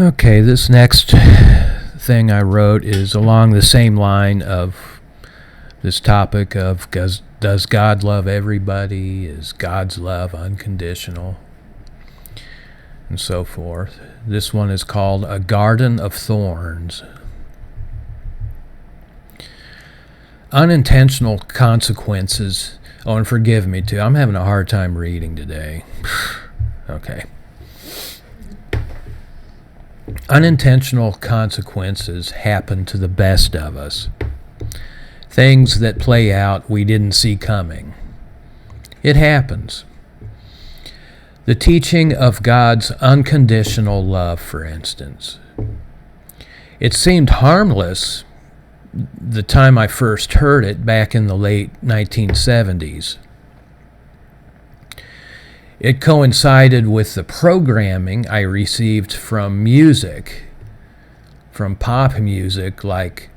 Okay, this next thing I wrote is along the same line of this topic of does God love everybody? Is God's love unconditional? And so forth. This one is called A Garden of Thorns. Unintentional consequences. Oh, and forgive me too. I'm having a hard time reading today. Okay. Unintentional consequences happen to the best of us. Things that play out we didn't see coming. It happens. The teaching of God's unconditional love, for instance. It seemed harmless the time I first heard it back in the late 1970s. It coincided with the programming I received from music, from pop music, like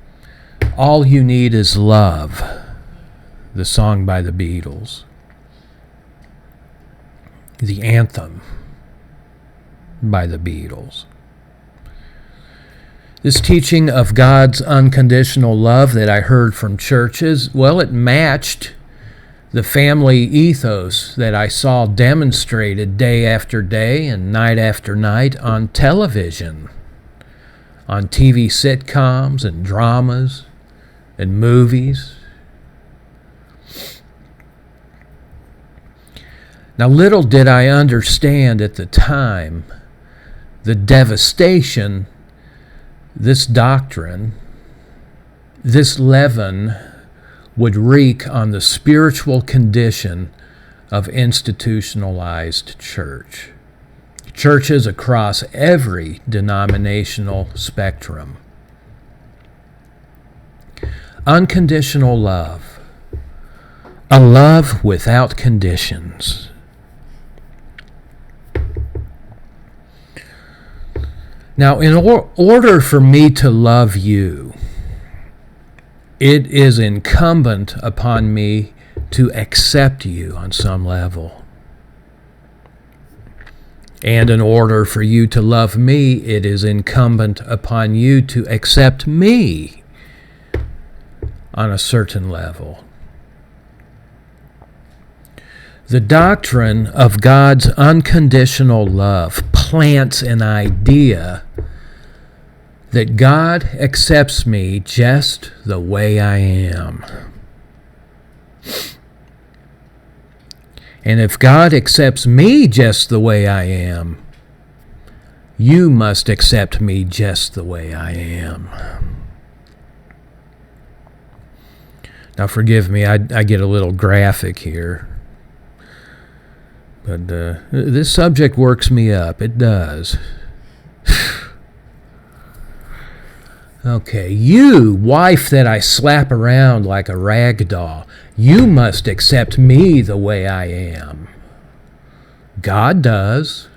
All You Need Is Love, the song by the Beatles, the anthem by the Beatles. This teaching of God's unconditional love that I heard from churches, well, it matched the family ethos that I saw demonstrated day after day and night after night on television, on TV sitcoms and dramas and movies. Now, little did I understand at the time the devastation this doctrine, this leaven, would wreak on the spiritual condition of institutionalized church. Churches across every denominational spectrum. Unconditional love. A love without conditions. Now, in order for me to love you, it is incumbent upon me to accept you on some level. And in order for you to love me, it is incumbent upon you to accept me on a certain level. The doctrine of God's unconditional love plants an idea that God accepts me just the way I am. And if God accepts me just the way I am, you must accept me just the way I am. Now forgive me, I get a little graphic here. But this subject works me up. It does. Okay, you, wife that I slap around like a rag doll, you must accept me the way I am. God does.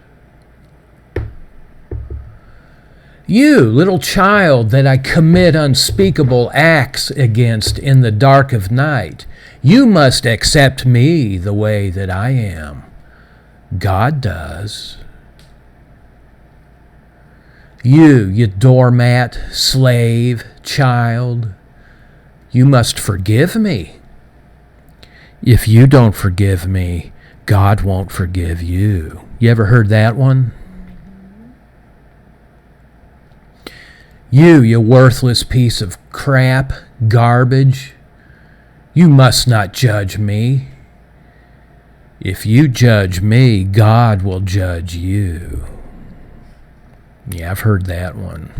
You, little child that I commit unspeakable acts against in the dark of night, you must accept me the way that I am. God does. You doormat, slave, child, you must forgive me. If you don't forgive me, God won't forgive you. You ever heard that one? You worthless piece of crap, garbage, you must not judge me. If you judge me, God will judge you. Yeah, I've heard that one.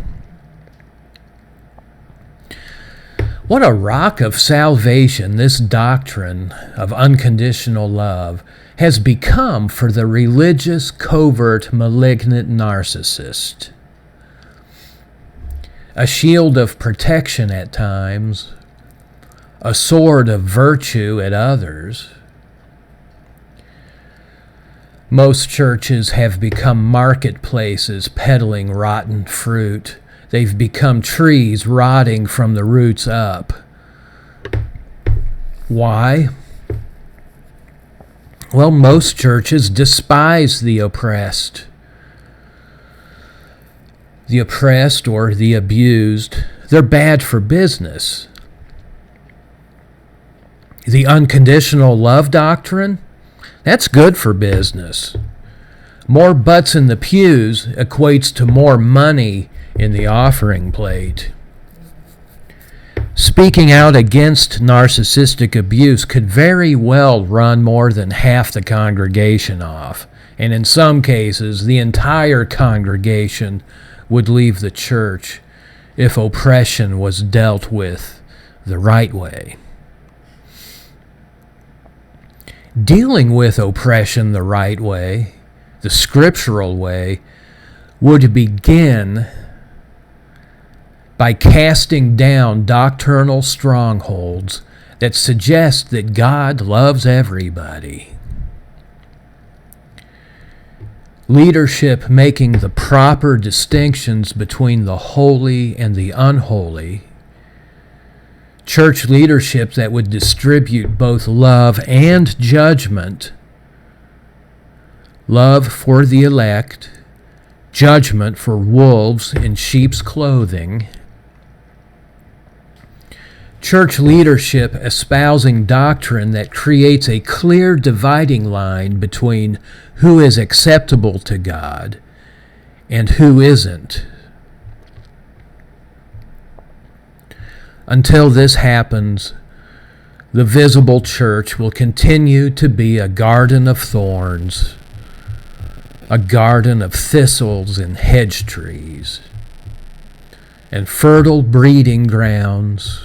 What a rock of salvation this doctrine of unconditional love has become for the religious, covert, malignant narcissist. A shield of protection at times, a sword of virtue at others. Most churches have become marketplaces peddling rotten fruit. They've become trees rotting from the roots up. Why? Well, most churches despise the oppressed. the oppressed or the abused, they're bad for business. The unconditional love doctrine, that's good for business. More butts in the pews equates to more money in the offering plate. Speaking out against narcissistic abuse could very well run more than half the congregation off, and in some cases, the entire congregation would leave the church if oppression was dealt with the right way. Dealing with oppression the right way, the scriptural way, would begin by casting down doctrinal strongholds that suggest that God loves everybody. Leadership making the proper distinctions between the holy and the unholy. Church leadership that would distribute both love and judgment. Love for the elect, judgment for wolves in sheep's clothing. Church leadership espousing doctrine that creates a clear dividing line between who is acceptable to God and who isn't. Until this happens, the visible church will continue to be a garden of thorns, a garden of thistles and hedge trees, and fertile breeding grounds,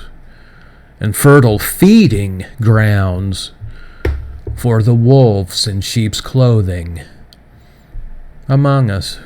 and fertile feeding grounds for the wolves in sheep's clothing among us.